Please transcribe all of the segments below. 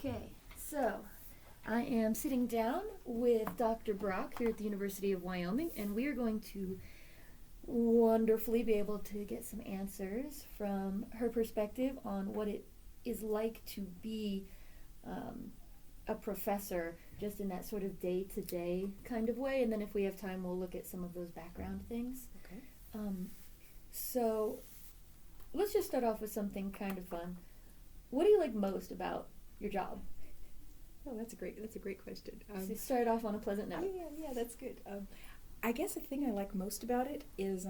Okay, so I am sitting down with Dr. Brock here at the University of Wyoming, and we are going to wonderfully be able to get some answers from her perspective on what it is like to be a professor, just in that sort of day-to-day kind of way. And then if we have time, we'll look at some of those background things. Okay. So let's just start off with something kind of fun. What do you like most about your job? Oh, that's a great question. So start off on a pleasant note. Yeah, that's good. I guess the thing I like most about it is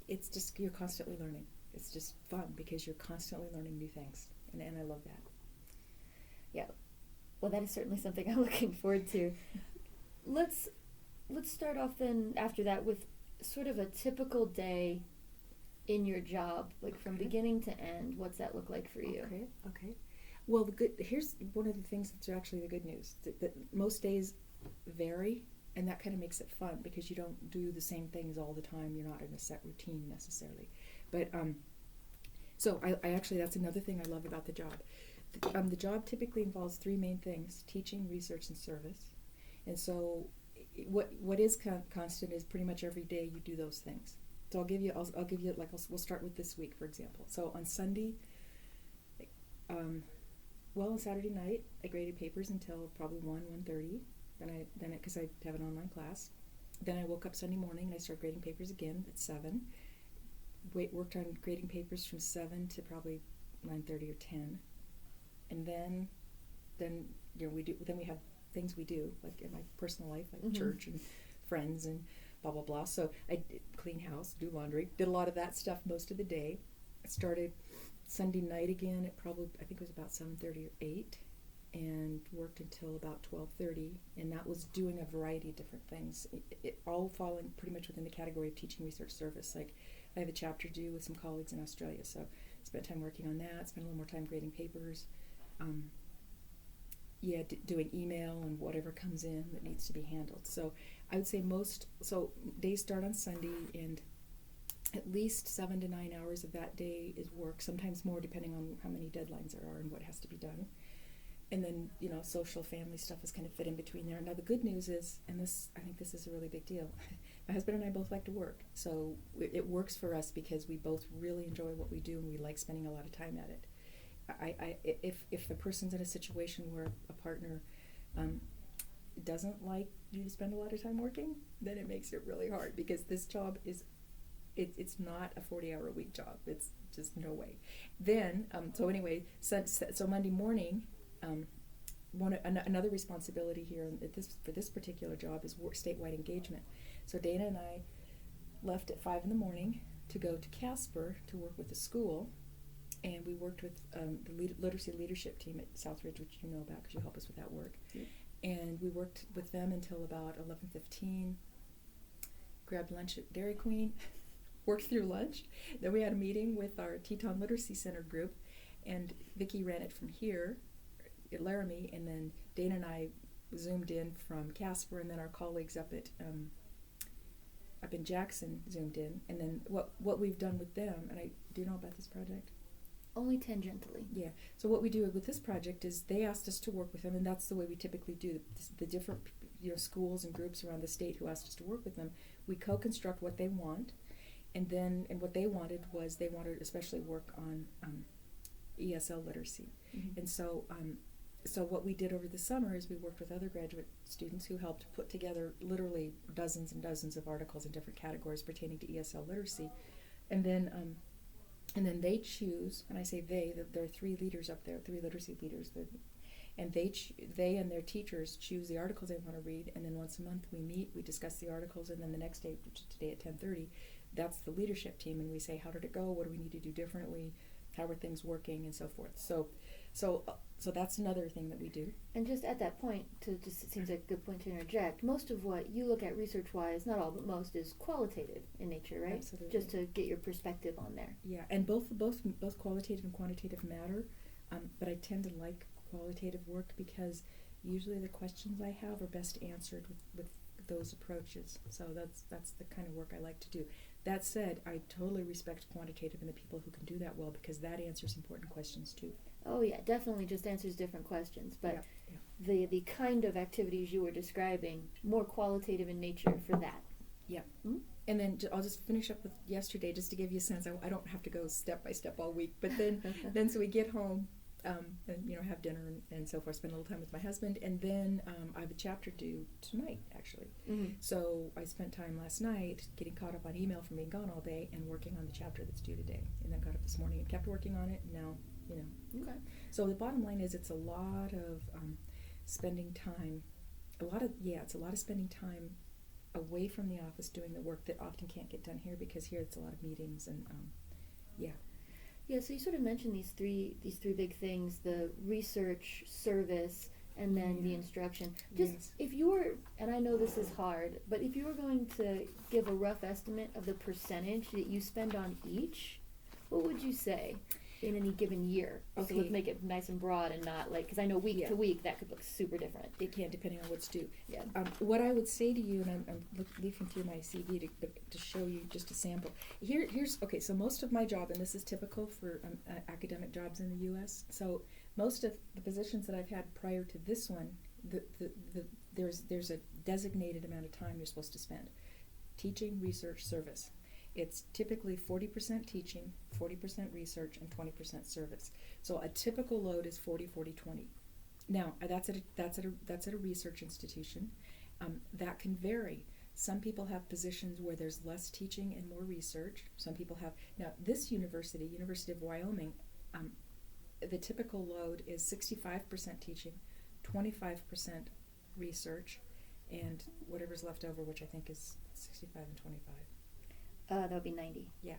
it's just you're constantly learning. It's just fun because you're constantly learning new things, and I love that. Yeah, well, that is certainly something I'm looking forward to. Let's start off then after that with sort of a typical day in your job, like from beginning to end. What's that look like for you? Okay. Well, here's one of the things that's actually the good news. That most days vary, and that kind of makes it fun because you don't do the same things all the time. You're not in a set routine necessarily. But so I actually, that's another thing I love about the job. The job typically involves three main things: teaching, research, and service. And so what is constant is pretty much every day you do those things. So I'll give you we'll start with this week, for example. So on Sunday, on Saturday night, I graded papers until probably 1:30. Then because I have an online class. Then I woke up Sunday morning and I started grading papers again at 7. Worked on grading papers from 7 to probably 9:30 or 10. And then we have things we do, like in my personal life, like church and friends and blah, blah, blah. So I clean house, do laundry, did a lot of that stuff most of the day. I started Sunday night again at probably, I think it was about 7:30 or 8, and worked until about 12:30, and that was doing a variety of different things, it all falling pretty much within the category of teaching, research, service. Like I have a chapter due with some colleagues in Australia, so I spent time working on that, spent a little more time grading papers, doing email and whatever comes in that needs to be handled. So I would say days start on Sunday, and at least 7 to 9 hours of that day is work, sometimes more depending on how many deadlines there are and what has to be done. And then, social family stuff is kind of fit in between there. Now the good news is, and I think this is a really big deal, my husband and I both like to work. So it works for us because we both really enjoy what we do and we like spending a lot of time at it. If the person's in a situation where a partner doesn't like you to spend a lot of time working, then it makes it really hard, because this job it's not a 40-hour-a-week job. It's just no way. Then, so Monday morning, another responsibility here for this particular job is statewide engagement. So Dana and I left at 5 in the morning to go to Casper to work with the school, and we worked with the literacy leadership team at Southridge, which you know about because you help us with that work. Yeah. And we worked with them until about 11:15. Grabbed lunch at Dairy Queen, worked through lunch. Then we had a meeting with our Teton Literacy Center group, and Vicki ran it from here at Laramie, and then Dana and I zoomed in from Casper, and then our colleagues up in Jackson zoomed in. And then what we've done with them, and do you know about this project? Only tangentially. Yeah. So what we do with this project is they asked us to work with them, and that's the way we typically do the different schools and groups around the state who asked us to work with them. We co-construct what they want, and what they wanted was they wanted especially work on ESL literacy. Mm-hmm. And so what we did over the summer is we worked with other graduate students who helped put together literally dozens and dozens of articles in different categories pertaining to ESL literacy, and then they choose, and I say there are 3 leaders up there, 3 literacy leaders, and they and their teachers choose the articles they want to read, and then once a month we meet, we discuss the articles, and then the next day, which is today at 10:30, that's the leadership team, and we say, how did it go, what do we need to do differently, how are things working, and so forth. So that's another thing that we do. And just at that point, it seems like a good point to interject, most of what you look at research-wise, not all, but most, is qualitative in nature, right? Absolutely. Just to get your perspective on there. Yeah, and both qualitative and quantitative matter, but I tend to like qualitative work because usually the questions I have are best answered with those approaches. So that's the kind of work I like to do. That said, I totally respect quantitative and the people who can do that well, because that answers important questions too. Oh yeah, definitely just answers different questions, but Yeah. the kind of activities you were describing, more qualitative in nature for that. Yeah. Mm-hmm. And then I'll just finish up with yesterday, just to give you a sense. I don't have to go step by step all week, but then so we get home, and have dinner and so forth, spend a little time with my husband, and then I have a chapter due tonight, actually. Mm-hmm. So I spent time last night getting caught up on email from being gone all day and working on the chapter that's due today, and then got up this morning and kept working on it, and now, Okay. So the bottom line is, it's a lot of spending time, it's a lot of spending time away from the office doing the work that often can't get done here, because here it's a lot of meetings and Yeah, so you sort of mentioned these three big things: the research, service, and then the instruction. Just Yes. if you were, and I know this is hard, but if you were going to give a rough estimate of the percentage that you spend on each, what would you say in any given year? Okay. So let's make it nice and broad and not like, because I know week to week that could look super different. It can, depending on what's due. Yeah. What I would say to you, and I'm leafing through my CV to show you just a sample. Here's okay. So most of my job, and this is typical for academic jobs in the U.S. So most of the positions that I've had prior to this one, there's a designated amount of time you're supposed to spend: teaching, research, service. It's typically 40% teaching, 40% research, and 20% service. So a typical load is 40-40-20. Now that's at a research institution. That can vary. Some people have positions where there's less teaching and more research. Some people have, now this University of Wyoming, the typical load is 65% teaching, 25% research, and whatever's left over, which I think is 65 and 25. That would be 90. Yeah,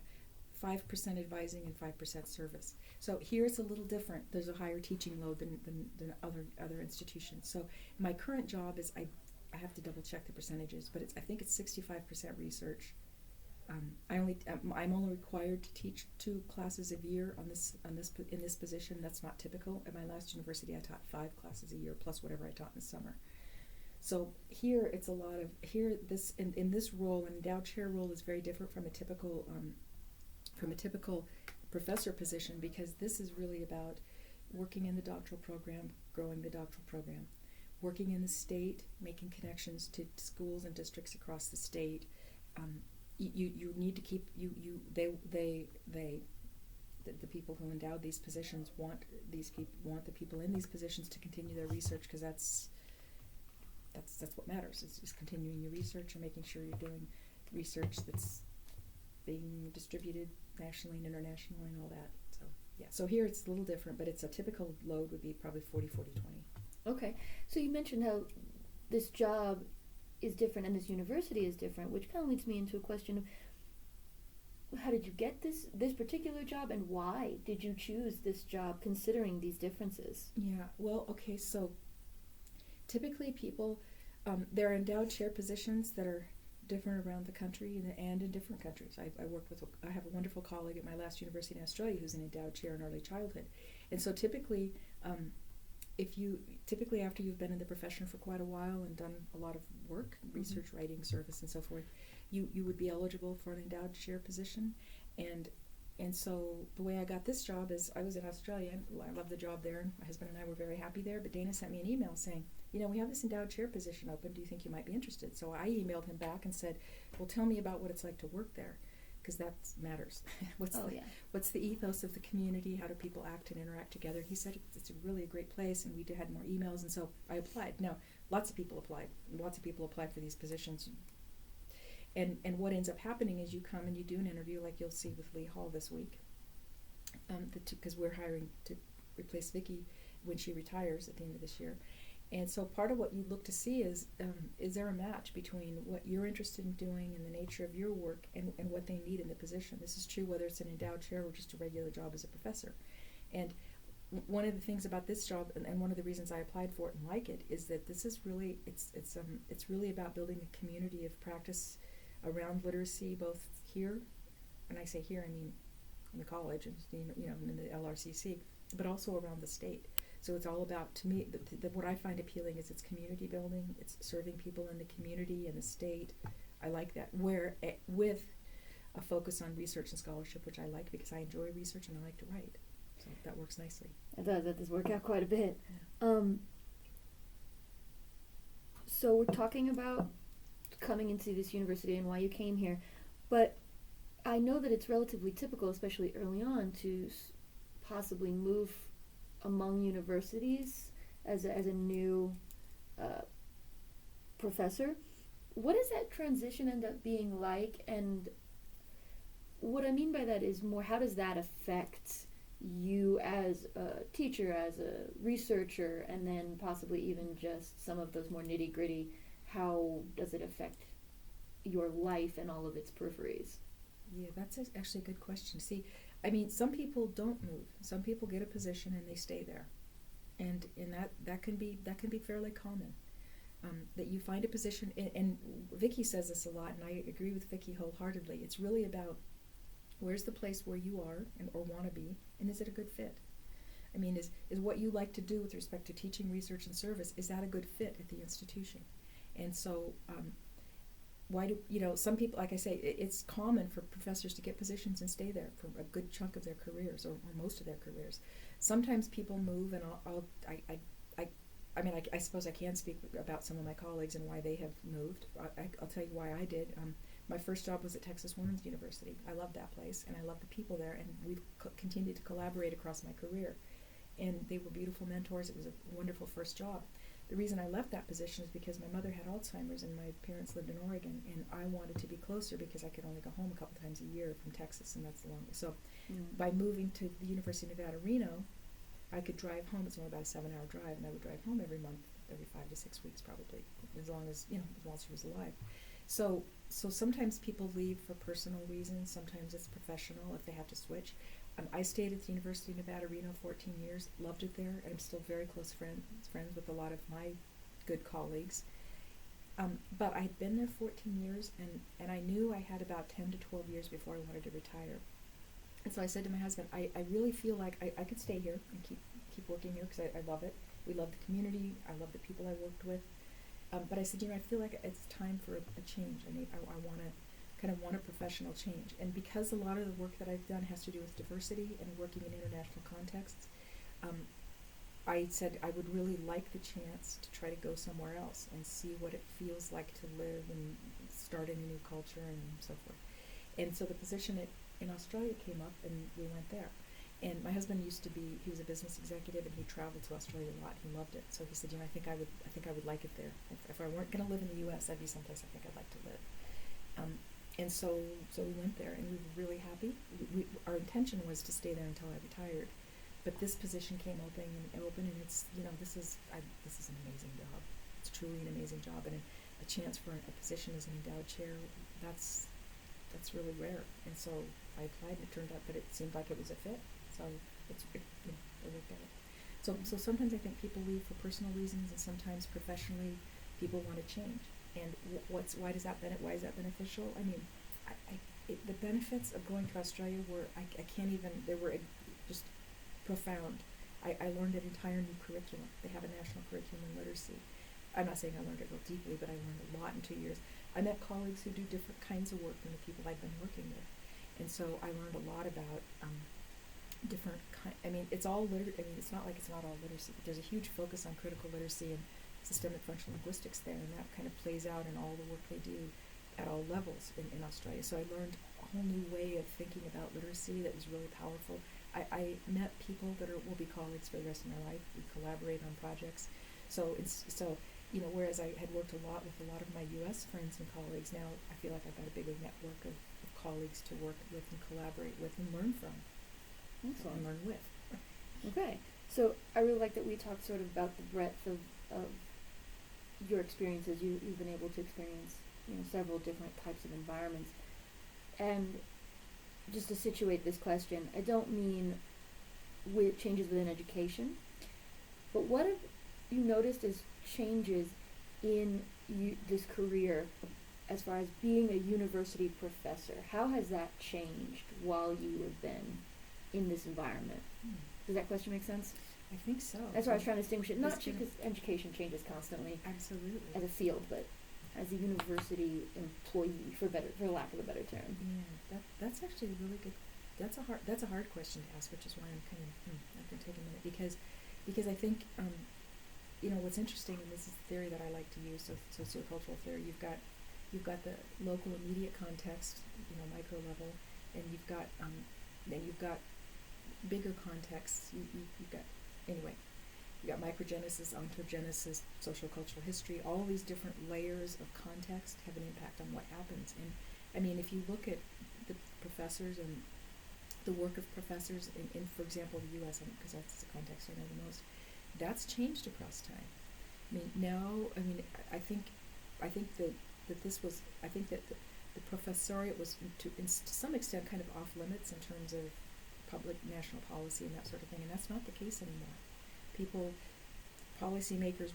5% advising and 5% service. So here it's a little different. There's a higher teaching load than other institutions. So my current job is, I have to double check the percentages, but I think it's 65% research. I'm only required to teach 2 classes a year in this position. That's not typical. At my last university, I taught 5 classes a year plus whatever I taught in the summer. So here it's a lot of, in this role, an endowed chair role is very different from a typical professor position, because this is really about working in the doctoral program, growing the doctoral program, working in the state, making connections to schools and districts across the state. You need to keep the people who endowed these positions want the people in these positions to continue their research, because that's what matters. It's just continuing your research and making sure you're doing research that's being distributed nationally and internationally and all that. So yeah. So here it's a little different, but it's a typical load would be probably 40-40-20. Okay. So you mentioned how this job is different and this university is different, which kind of leads me into a question of how did you get this particular job, and why did you choose this job considering these differences? Yeah. Well, okay. So typically people, there are endowed chair positions that are different around the country and in different countries. I have a wonderful colleague at my last university in Australia who's an endowed chair in early childhood. And so typically, after you've been in the profession for quite a while and done a lot of work, research, writing, service, and so forth, you would be eligible for an endowed chair position. And so the way I got this job is, I was in Australia. I loved the job there, and my husband and I were very happy there. But Dana sent me an email saying, we have this endowed chair position open. Do you think you might be interested? So I emailed him back and said, well, tell me about what it's like to work there, because that matters. What's the ethos of the community? How do people act and interact together? He said it's really a great place, and we had more emails, and so I applied. Now, lots of people applied. Lots of people applied for these positions. And what ends up happening is you come and you do an interview, like you'll see with Lee Hall this week, because we're hiring to replace Vicki when she retires at the end of this year. And so part of what you look to see is there a match between what you're interested in doing and the nature of your work and what they need in the position. This is true whether it's an endowed chair or just a regular job as a professor. And one of the things about this job, and one of the reasons I applied for it and like it, is that this is really, it's really about building a community of practice around literacy, both here, when I say here I mean in the college and in the LRCC, but also around the state. So it's all about, to me, what I find appealing is it's community building, it's serving people in the community and the state. I like that. Where with a focus on research and scholarship, which I like because I enjoy research and I like to write. So that works nicely. That does work out quite a bit. Yeah. So we're talking about coming into this university and why you came here, but I know that it's relatively typical, especially early on, to possibly move among universities as a new professor. What does that transition end up being like? And what I mean by that is more, how does that affect you as a teacher, as a researcher, and then possibly even just some of those more nitty gritty? How does it affect your life and all of its peripheries? Yeah, that's actually a good question. See, I mean, some people don't move. Some people get a position and they stay there, and that can be fairly common. That you find a position, and Vicki says this a lot, and I agree with Vicki wholeheartedly. It's really about where's the place where you are or want to be, and is it a good fit? I mean, is what you like to do with respect to teaching, research, and service, is that a good fit at the institution? And so, why do, some people, like I say, it's common for professors to get positions and stay there for a good chunk of their careers or most of their careers. Sometimes people move, and I suppose I can speak about some of my colleagues and why they have moved. I'll tell you why I did. My first job was at Texas Women's University. I loved that place, and I loved the people there, and we've continued to collaborate across my career. And they were beautiful mentors. It was a wonderful first job. The reason I left that position is because my mother had Alzheimer's and my parents lived in Oregon, and I wanted to be closer because I could only go home a couple times a year from Texas, and that's the longest. So by moving to the University of Nevada, Reno, I could drive home. It's only about a 7-hour drive, and I would drive home every month, every 5 to 6 weeks probably, as long as she was alive. So sometimes people leave for personal reasons. Sometimes it's professional if they have to switch. I stayed at the University of Nevada, Reno, 14 years, loved it there, and I'm still very close friends with a lot of my good colleagues. But I had been there 14 years, and I knew I had about 10 to 12 years before I wanted to retire. And so I said to my husband, I really feel like I could stay here and keep working here because I love it. We love the community. I love the people I worked with. But I said, I feel like it's time for a change. I want a professional change. And because a lot of the work that I've done has to do with diversity and working in international contexts, I said I would really like the chance to try to go somewhere else and see what it feels like to live and start in a new culture and so forth. And so the position in Australia came up, and we went there. And my husband he was a business executive, and he traveled to Australia a lot. He loved it. So he said, I think I would like it there. If I weren't going to live in the U.S., that'd be someplace I think I'd like to live. And so we went there, and we were really happy. Our intention was to stay there until I retired, but this position came open, and it's this is an amazing job. It's truly an amazing job, and a chance for a position as an endowed chair. That's really rare. And so I applied, and it turned out that it seemed like it was a fit. So it worked out. So sometimes I think people leave for personal reasons, and sometimes professionally, people want to change. And why is that beneficial? I mean, the benefits of going to Australia they were just profound. I learned an entire new curriculum. They have a national curriculum in literacy. I'm not saying I learned it real deeply, but I learned a lot in 2 years. I met colleagues who do different kinds of work than the people I'd been working with. And so I learned a lot about different it's all it's not like it's not all literacy, but there's a huge focus on critical literacy and systemic functional linguistics there, and that kind of plays out in all the work they do at all levels in Australia. So I learned a whole new way of thinking about literacy that was really powerful. I met people that will be colleagues for the rest of my life. We collaborate on projects. Whereas I had worked a lot with a lot of my U.S. friends and colleagues, now I feel like I've got a bigger network of colleagues to work with and collaborate with and learn from. Excellent. And learn with. Okay. So I really like that we talked sort of about the breadth of your experiences. You've been able to experience several different types of environments. And just to situate this question, I don't mean with changes within education, but what have you noticed as changes in this career as far as being a university professor? How has that changed while you have been in this environment? Does that question make sense? I think so. That's why I was trying to distinguish it. Not because education changes constantly Absolutely. as a field, but as a university employee, for lack of a better term? Yeah, that's actually a really good. That's a hard question to ask, which is why I'm kind of I can take a minute because I think what's interesting, and this is the theory that I like to use, so sociocultural theory. You've got the local immediate context, micro level, and you've got bigger contexts. You've got anyway. You got microgenesis, ontogenesis, social cultural history. All these different layers of context have an impact on what happens. And I mean, if you look at the professors and the work of professors in for example, the U.S., because that's the context I know the most, that's changed across time. I think the professoriate was to some extent kind of off limits in terms of public national policy and that sort of thing, and that's not the case anymore. Policymakers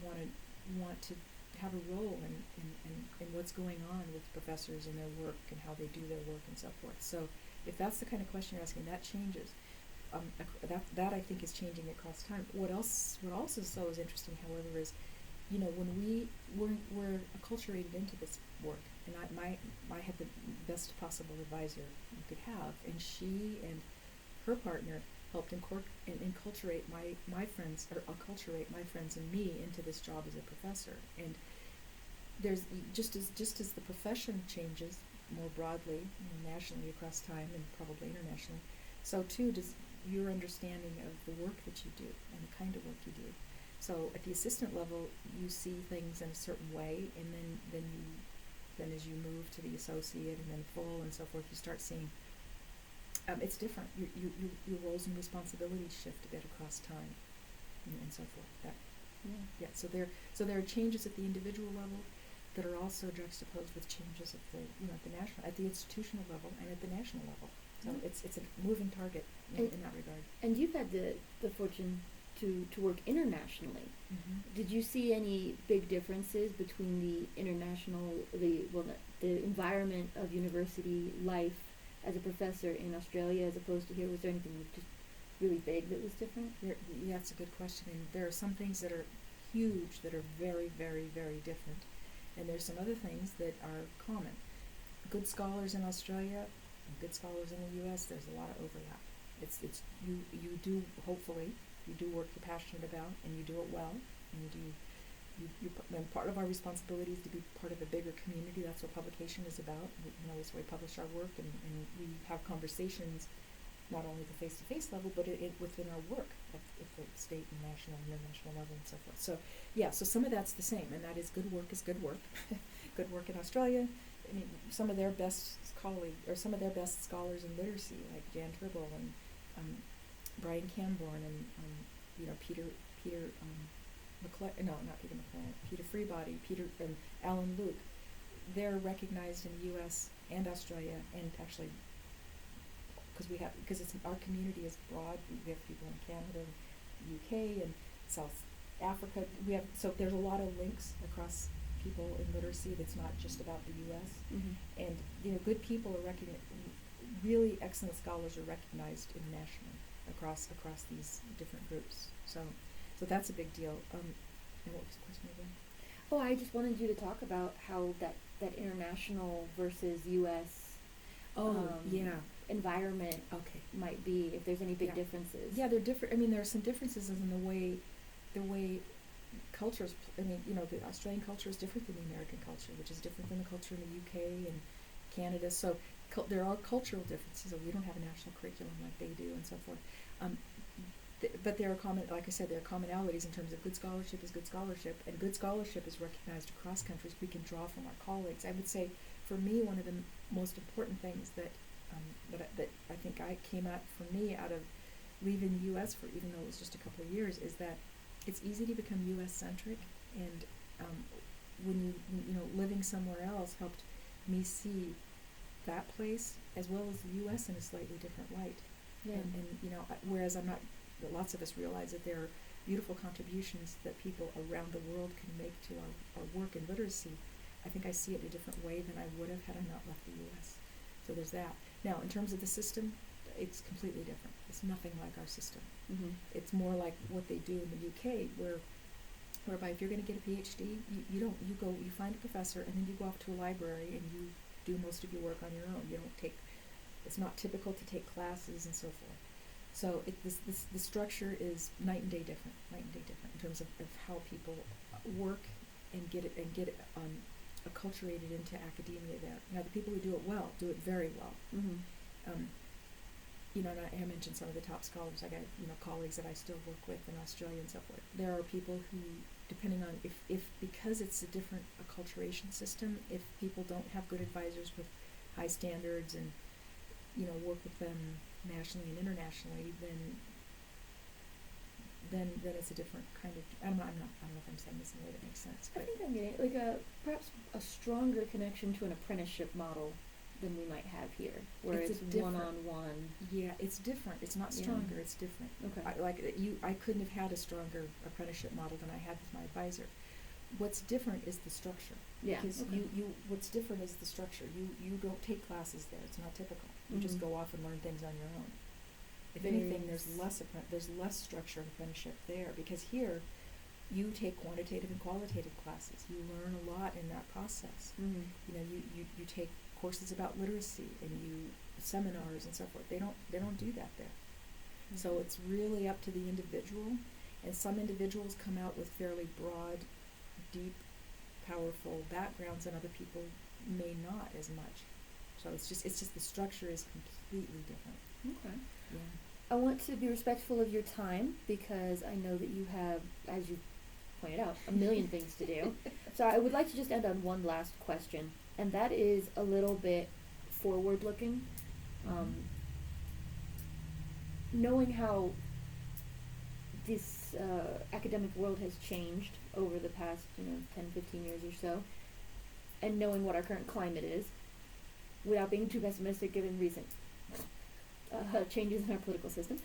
want to have a role in what's going on with professors and their work and how they do their work and so forth. So if that's the kind of question you're asking, that changes. That I think is changing across time. What also is interesting, however, is when we're acculturated into this work, and I had the best possible advisor you could have, and she and her partner helped enculturate my friends, or acculturate my friends and me into this job as a professor. And there's just as the profession changes more broadly, nationally across time and probably internationally, so too does your understanding of the work that you do and the kind of work you do. So at the assistant level, you see things in a certain way, and then as you move to the associate and then full and so forth, you start seeing it's different. Your roles and responsibilities shift a bit across time, and so forth. So there are changes at the individual level that are also juxtaposed with changes at the institutional level and at the national level. So it's a moving target in that regard. And you've had the fortune to work internationally. Mm-hmm. Did you see any big differences between the environment of university life as a professor in Australia as opposed to here? Was there anything just really big that was different? Yeah, that's a good question. And there are some things that are huge that are very, very, very different. And there's some other things that are common. Good scholars in Australia and good scholars in the U.S., there's a lot of overlap. You do work you're passionate about, and you do it well, and and part of our responsibility is to be part of a bigger community. That's what publication is about. That's why we publish our work, and we have conversations, not only at the face-to-face level, but within our work at the state and national and international level and so forth. So some of that's the same, and that is good work is good work. Good work in Australia. I mean, some of their best scholars in literacy, like Jan Tribble and Brian Camborn and Peter Freebody, Alan Luke. They're recognized in the U.S. and Australia, and actually because our community is broad. We have people in Canada, and UK, and South Africa. So there's a lot of links across people in literacy. That's not just about the U.S. Mm-hmm. And good people are recognized. Really excellent scholars are recognized internationally across these different groups. So that's a big deal. And what was the question again? Oh, I just wanted you to talk about how that international versus U.S. Environment might be, if there's any big differences. Yeah, they're different. I mean, there are some differences in the way cultures. The Australian culture is different than the American culture, which is different than the culture in the UK and Canada. So there are cultural differences. We don't have a national curriculum like they do, and so forth. But there are like I said, there are commonalities in terms of good scholarship is good scholarship, and good scholarship is recognized across countries. We can draw from our colleagues. I would say, for me, one of the most important things that I think came out for me out of leaving the U.S. for, even though it was just a couple of years, is that it's easy to become U.S. centric, and when living somewhere else helped me see that place as well as the U.S. in a slightly different light. Yeah. And whereas lots of us realize that there are beautiful contributions that people around the world can make to our work in literacy, I think I see it in a different way than I would have had I not left the U.S. So there's that. Now, in terms of the system, it's completely different. It's nothing like our system. Mm-hmm. It's more like what they do in the UK, where whereby if you're going to get a PhD, you find a professor and then you go off to a library and you do most of your work on your own. You don't take, it's not typical to take classes and so forth. So the structure is night and day different in terms of how people work and get acculturated into academia there. Now the people who do it well do it very well. Mm-hmm. And I mentioned some of the top scholars. I got colleagues that I still work with in Australia and so forth. There are people who, depending on if because it's a different acculturation system, if people don't have good advisors with high standards and work with them nationally and internationally, then it's a different kind of. I don't know if I'm saying this in a way that makes sense. I think I'm getting like perhaps a stronger connection to an apprenticeship model than we might have here, where it's one-on-one. Yeah, it's different. It's not stronger. It's different. Okay. I couldn't have had a stronger apprenticeship model than I had with my advisor. What's different is the structure. Yeah. Because okay. what's different is the structure. You don't take classes there. It's not typical. You just go off and learn things on your own. If anything, there's less structure in apprenticeship there, because here you take quantitative and qualitative classes. You learn a lot in that process. Mm-hmm. You take courses about literacy and seminars and so forth. They don't do that there. Mm-hmm. So it's really up to the individual, and some individuals come out with fairly broad, deep, powerful backgrounds, and other people may not as much. So it's just the structure is completely different. Okay. Yeah. I want to be respectful of your time, because I know that you have, as you pointed out, a million things to do. So I would like to just end on one last question, and that is a little bit forward-looking. Knowing how this academic world has changed over the past 10, 15 years or so, and knowing what our current climate is, without being too pessimistic given recent changes in our political system,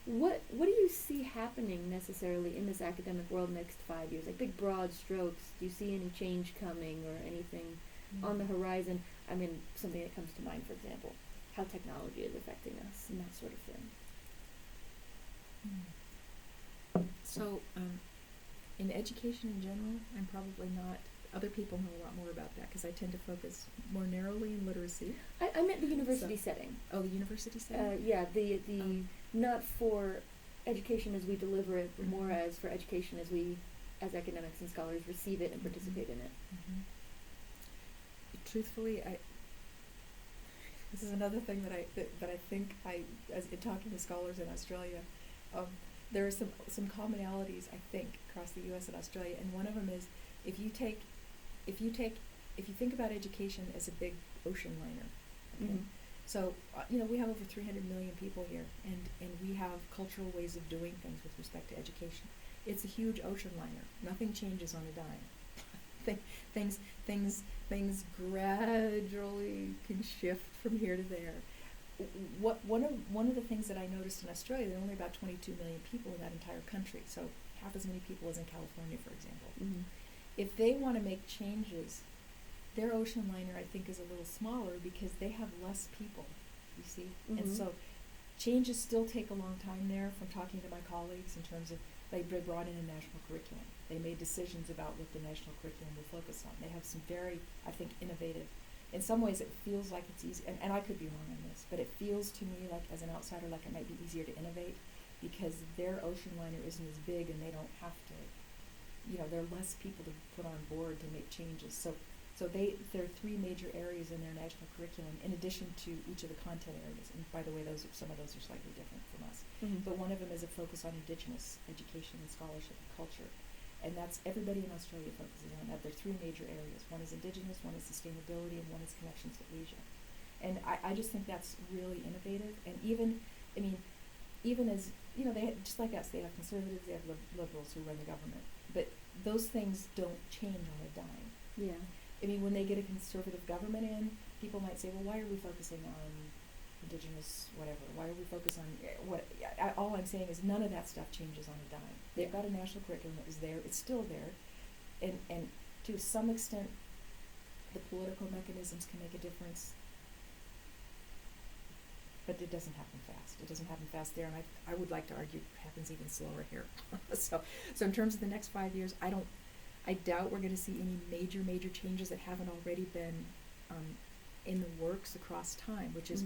what do you see happening necessarily in this academic world next 5 years? Like big broad strokes, do you see any change coming or anything on the horizon? I mean, something that comes to mind, for example, how technology is affecting us and that sort of thing. So, in education in general, I'm probably not. Other people know a lot more about that, because I tend to focus more narrowly in literacy. I meant the university setting. Oh, the university setting? Yeah, the not for education as we deliver it, but more as for education as we, as academics and scholars, receive it and participate in it. Truthfully, this is another thing that I think as in talking to scholars in Australia, there are some commonalities, I think, across the U.S. and Australia, and one of them is if you think about education as a big ocean liner, okay? So we have over 300 million people here, and we have cultural ways of doing things with respect to education. It's a huge ocean liner. Nothing changes on a dime. Things gradually can shift from here to there. One of the things that I noticed in Australia, there are only about 22 million people in that entire country, so half as many people as in California, for example. If they want to make changes, their ocean liner, I think, is a little smaller because they have less people, you see? And so changes still take a long time there, from talking to my colleagues in terms of they brought in a national curriculum. They made decisions about what the national curriculum will focus on. They have some very, I think, innovative. In some ways it feels like it's easy, and I could be wrong on this, but it feels to me like, as an outsider, like it might be easier to innovate because their ocean liner isn't as big and they don't have to, there are less people to put on board to make changes. So there are three major areas in their national curriculum, in addition to each of the content areas. And by the way, some of those are slightly different from us. But one of them is a focus on Indigenous education and scholarship and culture. And that's everybody in Australia focuses on that. There are three major areas. One is Indigenous, one is sustainability, and one is connections to Asia. And I just think that's really innovative. And even as, they just like us, they have conservatives, they have liberals who run the government. But those things don't change on a dime. Yeah. I mean, when they get a conservative government in, people might say, well, why are we focusing on Indigenous whatever? Why are we focused on what? All I'm saying is none of that stuff changes on a dime. They've got a national curriculum that was there. It's still there. And to some extent, the political mechanisms can make a difference. but it doesn't happen fast. It doesn't happen fast there, and I would like to argue it happens even slower here. So in terms of the next 5 years, I doubt we're going to see any major changes that haven't already been in the works across time, which is,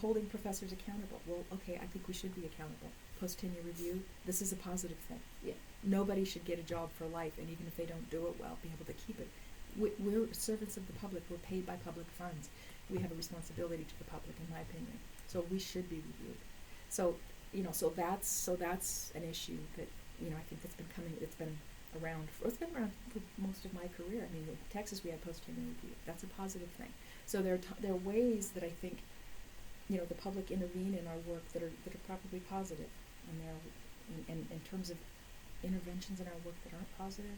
holding professors accountable. Well, okay, I think we should be accountable. Post-tenure review, this is a positive thing. Yeah. Nobody should get a job for life, and even if they don't do it well, be able to keep it. We're servants of the public. We're paid by public funds. We have a responsibility to the public, in my opinion. So we should be reviewed. So that's an issue that, I think it's been around for most of my career. I mean, in Texas we had post-tenure review. That's a positive thing. So there are ways that I think, the public intervene in our work that are probably positive, and in terms of interventions in our work that aren't positive,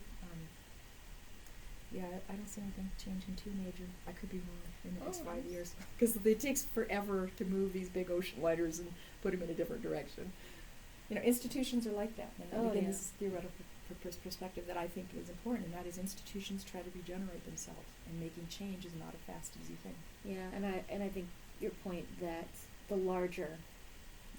I don't see anything changing too major. I could be wrong in the next 5 years, because it takes forever to move these big ocean lighters and put them in a different direction. Institutions are like that. And again, this is theoretical perspective that I think is important, and that is institutions try to regenerate themselves, and making change is not a fast, easy thing. Yeah, and I think your point that the larger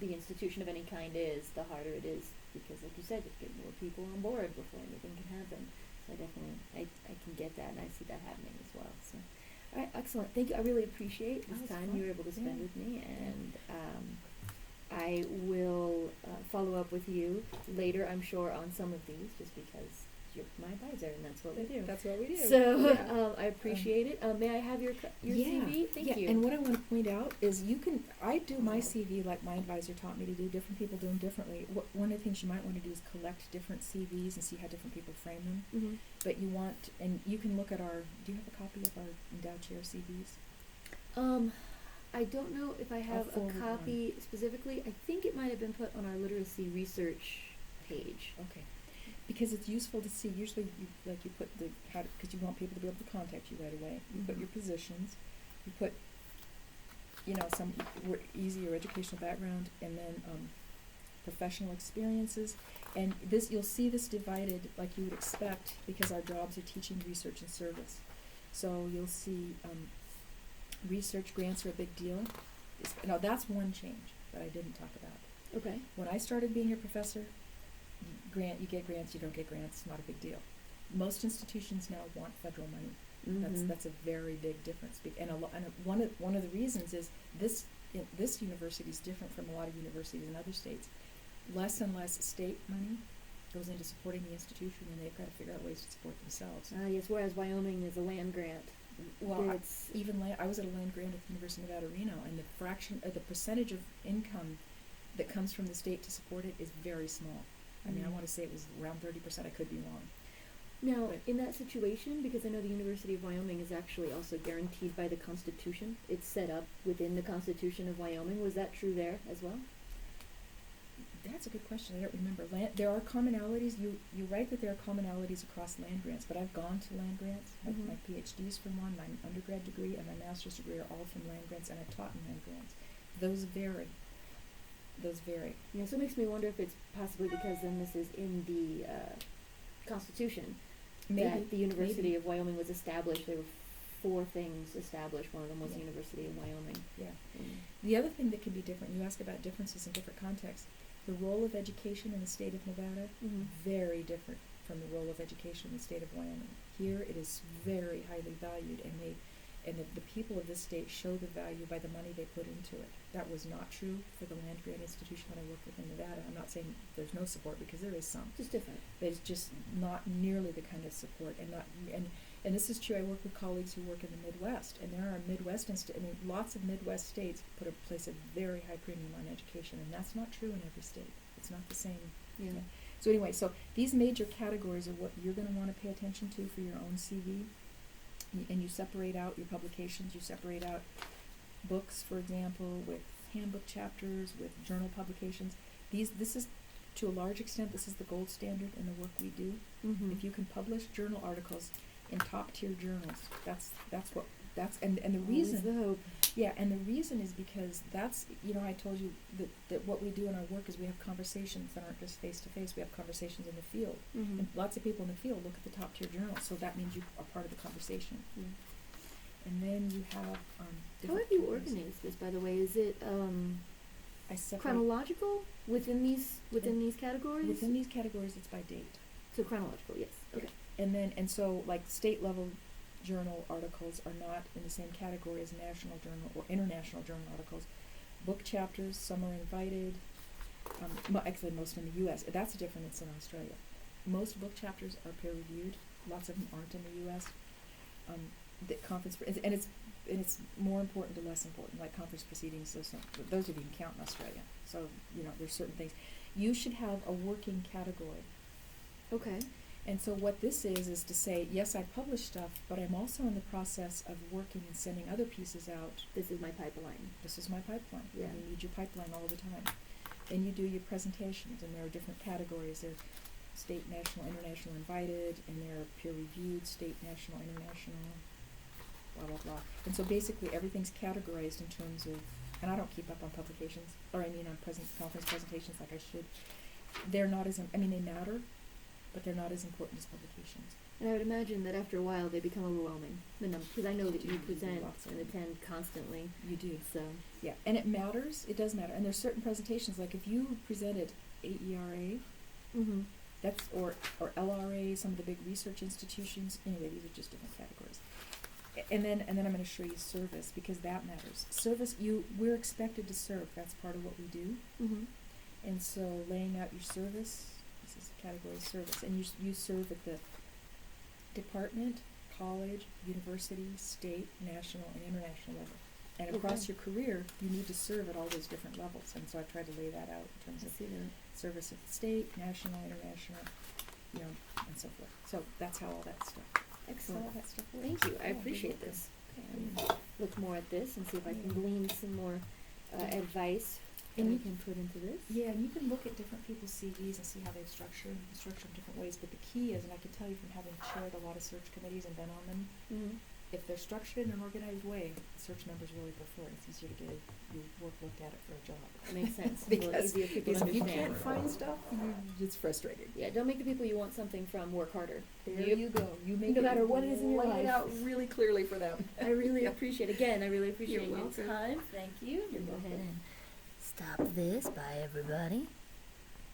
the institution of any kind is, the harder it is, because like you said, you get more people on board before anything can happen. So I can get that, and I see that happening as well. So, all right, excellent. Thank you. I really appreciate this time you were able to spend with me, and I will follow up with you later, I'm sure, on some of these, just because you're my advisor, and that's what we do. That's what we do. So I appreciate it. May I have your CV? Thank you. And what I want to point out is I do my CV like my advisor taught me to do. Different people do them differently. One of the things you might want to do is collect different CVs and see how different people frame them. Mm-hmm. But you can look at do you have a copy of our endowed chair CVs? I don't know if I have a copy specifically. I think it might have been put on our literacy research page. Okay. Because it's useful to see. Usually, you put because you want people to be able to contact you right away. You put your positions, you put, some easy or educational background, and then professional experiences. And you'll see this divided like you would expect, because our jobs are teaching, research, and service. So you'll see research grants are a big deal. Now that's one change that I didn't talk about. Okay. When I started being a professor, you get grants, you don't get grants, not a big deal. Most institutions now want federal money. Mm-hmm. That's a very big difference. And one of the reasons is this university is different from a lot of universities in other states. Less and less state money goes into supporting the institution, and they've got to figure out ways to support themselves. Yes, whereas Wyoming is a land grant. Well, I was at a land grant at the University of Nevada, Reno, and the percentage of income that comes from the state to support it is very small. I mean, I want to say it was around 30%. I could be wrong. Now, in that situation, because I know the University of Wyoming is actually also guaranteed by the Constitution, it's set up within the Constitution of Wyoming. Was that true there as well? That's a good question. I don't remember. There are commonalities. You're right that there are commonalities across land grants, but I've gone to land grants. My PhD's from one, my undergrad degree, and my master's degree are all from land grants, and I've taught in land grants. Those vary. Yeah, so it makes me wonder if it's possibly because then this is in the Constitution that the University of Wyoming was established. There were 4 things established. One of them was the University of Wyoming. Yeah. The other thing that can be different, you ask about differences in different contexts. The role of education in the state of Nevada, very different from the role of education in the state of Wyoming. Here it is very highly valued, and the people of this state show the value by the money they put into it. That was not true for the land grant institution that I worked with in Nevada. I'm not saying there's no support, because there is some. Just different. But it's just not nearly the kind of support, and this is true. I work with colleagues who work in the Midwest, and there are lots of Midwest states place a very high premium on education, and that's not true in every state. It's not the same. Yeah. So anyway, these major categories are what you're going to want to pay attention to for your own CV. And you separate out your publications. You separate out books, for example, with handbook chapters, with journal publications. This is, to a large extent, this is the gold standard in the work we do. Mm-hmm. If you can publish journal articles in top-tier journals, and the reason. Always the hope. Yeah, and the reason is because I told you that what we do in our work is we have conversations that aren't just face-to-face. We have conversations in the field. Mm-hmm. And lots of people in the field look at the top-tier journals, so that means you are part of the conversation. And then you have How different have you categories. organized this, by the way? Is it I separate chronological within these categories? within these categories. It's by date. So chronological, yes. Okay. And so like state level journal articles are not in the same category as national journal or international journal articles. Book chapters, some are invited. Actually, most in the U.S. That's a difference in Australia. Most book chapters are peer reviewed. Lots of them aren't in the U.S. The conference and it's more important to less important. Like conference proceedings, those would even count in Australia. So there's certain things. You should have a working category. Okay. And so what this is to say, yes, I publish stuff, but I'm also in the process of working and sending other pieces out. This is my pipeline. This is my pipeline. Yeah. And you need your pipeline all the time. Then you do your presentations, and there are different categories. There are state, national, international invited, and there are peer-reviewed, state, national, international, blah, blah, blah. And so basically everything's categorized in terms of, and I don't keep up on publications, or on conference presentations like I should. They're not as, they matter, but they're not as important as publications. And I would imagine that after a while they become overwhelming, the numbers, because I know that you present lots of and them. attend constantly. You do. So Yeah, and it matters. It does matter. And there's certain presentations, like if you presented AERA, mm-hmm. or LRA, some of the big research institutions. Anyway, these are just different categories. And then I'm going to show you service, because that matters. Service, we're expected to serve. That's part of what we do. Mm-hmm. And so laying out your service, this is a category of service, and you serve at the department, college, university, state, national, and international level. And across your career, you need to serve at all those different levels. And so I tried to lay that out in terms of service at the state, national, international, and so forth. So that's how all that stuff. Excellent. All that stuff works. Thank you. I Yeah, appreciate you're this. welcome. Look more at this and see if I can Yeah. glean some more advice that And I you can put into this. Yeah, and you can look at different people's CVs and see how they've structured them different ways. But the key is, and I can tell you from having chaired a lot of search committees and been on them, Mm-hmm. if they're structured in an organized way, the search members really prefer it. It's easier to get your work looked at it for a job. That makes sense. A little easier for people to if you understand. can't find stuff, it's frustrating. Yeah, don't make the people you want something from work harder. There you go. You make No it, matter what it is in your lay it life. out really clearly for them. I really appreciate your welcome. time. Thank you. You're Go ahead welcome. and stop this. Bye, everybody.